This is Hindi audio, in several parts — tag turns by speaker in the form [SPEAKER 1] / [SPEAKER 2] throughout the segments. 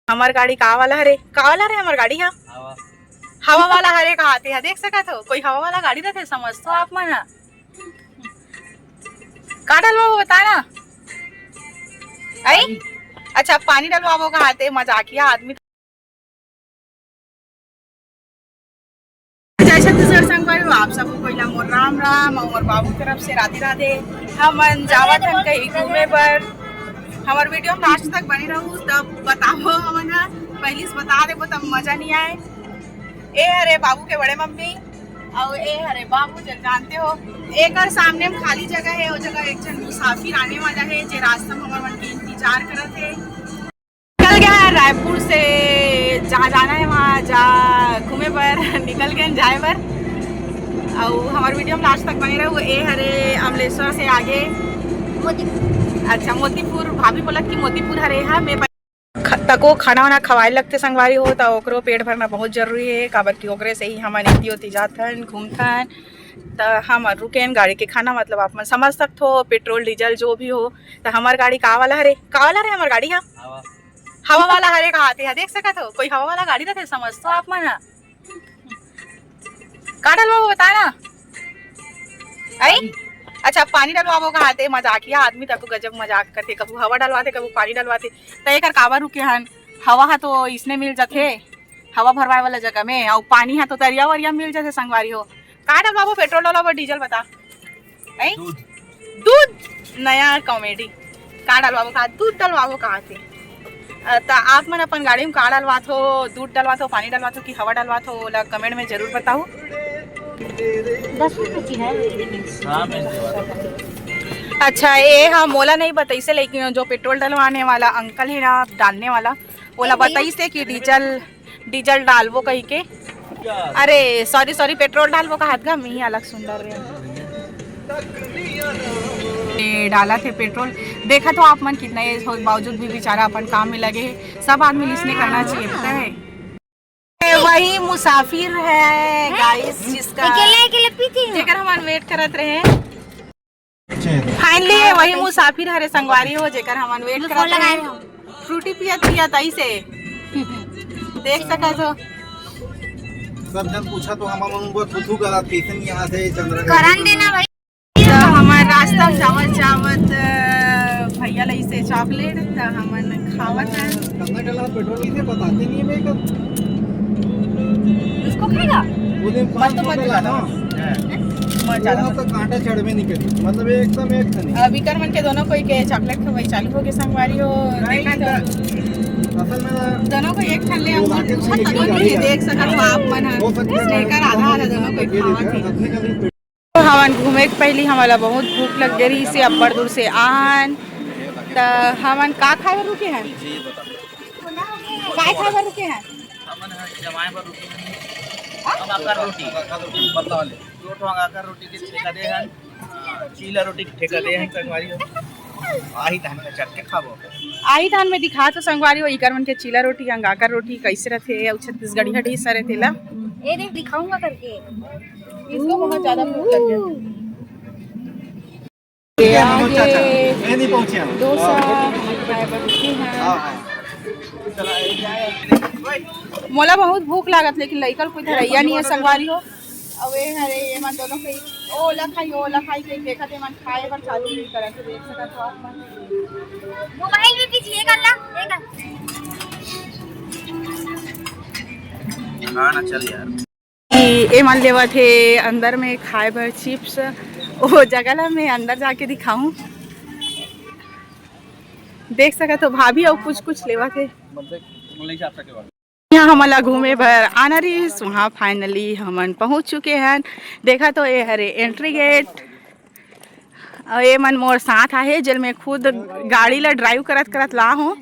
[SPEAKER 1] हमार गाड़ी का वाला हरे हमार गाड़ी हा हवा वाला हरे का आते है देख सकत हो कोई हवा वाला गाड़ी रहते समझ तो आप मन का डलवाओ बता ना आई अच्छा पानी डलवाओ का आते मजाकिया आदमी जय छत्तीसगढ़ संगवारी आप सबको पहिला मोर राम राम और बाबू की तरफ से राधे राधे। हम जावत हन कहीं घूमे पर हमार वीडियो लास्ट तक बनी रहू तब बताओ हमन पहले से बता दे तब मजा नहीं आए। ए हरे बाबू के बड़े मम्मी और ए हरे बाबू जब जानते हो एक और सामने में खाली जगह है वो जगह एक जन मुसाफिर आने वाला है जो रास्ता में हमारे मन के इंतजार करत है। निकल गया है रायपुर से जहाँ जाना है वहाँ जा घूमे पर निकल गए जाए पर और हमारे वीडियो में लास्ट तक बने रहे। ए हरे अमलेश्वर से आगे अच्छा मोतीपुर भाभी बोलत कि मोतीपुर हरे है मैं तको खाना वाना खवाए लगते संगवारी हो तो ओकरो पेट भरना बहुत जरूरी है काबर की ओकरे से ही हम नीति होती जाथन घूमथन तो हम रुकेन गाड़ी के खाना मतलब आप मन समझ सकते हो पेट्रोल डीजल जो भी हो तो हमार गाड़ी का वाला हरे हमार गाड़ी हा हवा वाला हरे का आते है देख सकत हो कोई हवा वाला गाड़ी रहते समझ तो आप मन का डलवाओ बता ना आई अच्छा पानी डलवाओ का आते मजाकिया आदमी तक गजब मजाक करते कबू हवा डलवाते कबू पानी डलवाते तो एक काबर रुके हन हवा है तो इसने मिल जाते हवा भरवाए वाला जगह में और पानी है तो तरिया वरिया मिल जाते संगवारी हो का डलवाओ पेट्रोल डलवाओ डीजल बता दूध नया कॉमेडी का डलवाओ का दूध डलवाओ कहाँ से तो आप मन अपन गाड़ी में का डलवात हो दूध डलवात हो पानी डलवात हो कि हवा डलवात हो ओला कमेंट में जरूर बताओ।
[SPEAKER 2] 10 रुपए की है।
[SPEAKER 1] अच्छा ये हाँ मोला नहीं बताई से लेकिन जो पेट्रोल डलवाने वाला अंकल है ना डालने वाला ओला बताई से कि डीजल डालवो कही के अरे सॉरी पेट्रोल डालवो का हाथ गा मी अलग सुंदर डाला थे पेट्रोल देखा तो आप मन कितना एज हो बावजूद भी बेचारा अपन काम में लगे सब आदमी इसने करना चाहिए पता है। वही मुसाफिर है गाइस जिसका जेकर हम वेट करत रहे फाइनली वही मुसाफिर हरे संगवारी हो जेकर हम वेट करत रहे फ्रूटी पियत आई से देख सकत हो
[SPEAKER 3] सब जन पूछा तो हम थू करत कैसे यहाँ से
[SPEAKER 2] करन देना भाई
[SPEAKER 1] तो हमार रास्ता जावत भैया लई से चॉकलेट तो हमन खावत है
[SPEAKER 3] कितना डला पेट्रोल इसे बताते नहीं है मैं
[SPEAKER 1] इसको खाएगा
[SPEAKER 3] वो दिन
[SPEAKER 1] मत तो मत
[SPEAKER 3] ना
[SPEAKER 1] ज्यादा
[SPEAKER 3] तो कांटा चढ़वे नहीं करी मतलब एकदम एक नहीं
[SPEAKER 1] अभी कर मन के दोनों कोई के चॉकलेट खवाई चालू हो गए संगवारी हो देखा तो
[SPEAKER 3] असल में
[SPEAKER 1] दोनों को एक ठन ले हम पूछत नहीं देख सकत हो आप मन स्टेकर आधा दोनों कोई खावत है। हवन घूमे के पहली हमारा बहुत भूख लग गई रही से अब्बड़ दूर से आन तो हमन का खाए बर रुके हैं काय खाए बर रुके हैं
[SPEAKER 4] जमाए पर रोटी हम आकर रोटी पता वाले दो ठो आकर रोटी के ठेका दे हन चीला रोटी के ठेका दे हन संगवारी हो आही धान में चट के खाबो
[SPEAKER 1] आई धान में दिखा तो संगवारी हो इकर मन के चीला रोटी अंगाकर रोटी कैसे रहते और छत्तीसगढ़ी हड़ी सरे थेला
[SPEAKER 2] ए देख दिखाऊंगा करके
[SPEAKER 1] इसको बहुत ज्यादा भूख लग
[SPEAKER 3] मैं नहीं पहुंचे हम
[SPEAKER 1] डोसा खाए बर रुके हैं मोला बहुत भूख लागत लेकिन लइकल कोई धरैया नहीं है संगवारी हो अवे हरे ये मन दोनों के ओला खाई के देखत है मन खाए पर चालू नहीं करत देख सकत हो आप मन
[SPEAKER 2] मोबाइल में पीछे कर ला
[SPEAKER 4] खाना चल यार
[SPEAKER 1] ए मन लेवा थे अंदर में खाए बर चिप्स वो जगह में अंदर जाके दिखाऊं देख सकत हो भाभी और कुछ लेवा थे यहाँ हमला घूमे भर आना रही वहाँ फाइनली हमन पहुँच चुके हैं। देखा तो ये हरे एंट्री गेट और ये मन मोर साथ आहे जल में खुद गाड़ी ला ड्राइव करत ला हूँ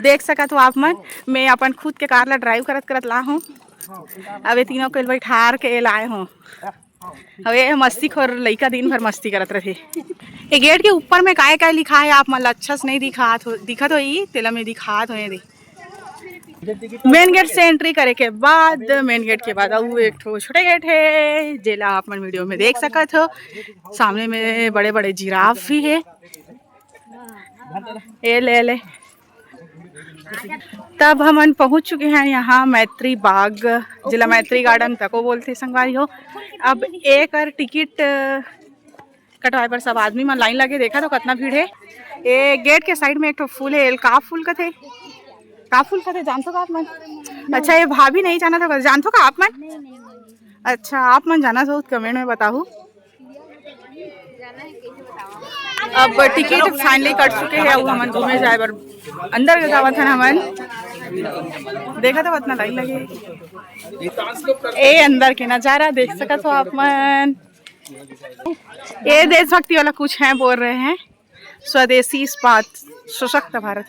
[SPEAKER 1] देख सकत हो आप मन मैं अपन खुद के कार ला ड्राइव करत ला हूँ अब ये तीनों को बैठार के लाए हूँ अब ये मस्ती खोर लइका दिन भर मस्ती करत रहे। ये गेट के ऊपर में काय लिखा है आप मन अच्छा से नहीं दिखत हो ये तेला में दिखात हो दे मेन गेट से एंट्री करे के बाद मेन गेट के बाद और एक छोटे गेट है जेला आप मन वीडियो में देख सकत हो सामने में बड़े बड़े जिराफ भी है ये ले तब हम पहुंच चुके हैं यहाँ मैत्री बाग, जिला मैत्री गार्डन तक वो बोलते संगवारी हो। अब एक और टिकट कटवाए पर सब आदमी में लाइन लगे, देखा तो कितना भीड़ है। ये गेट के साइड में एक तो फूल है, का फूल का थे जानते हो आप मन? अच्छा ये भाभी नहीं जाना था, जानते हो का आप मन? अच्छा आप मन जाना तो कमेंट में बताओ। अब टिकट फाइनली कट चुके हैं, अब हम घूमे जाए पर अंदर जावा था ना हमन, देखा तो इतना लाइन लगे। ए अंदर के नजारा देख सका तो आप मन। ये देशभक्ति वाला कुछ है बोल रहे हैं, स्वदेशी इस्पात सशक्त भारत।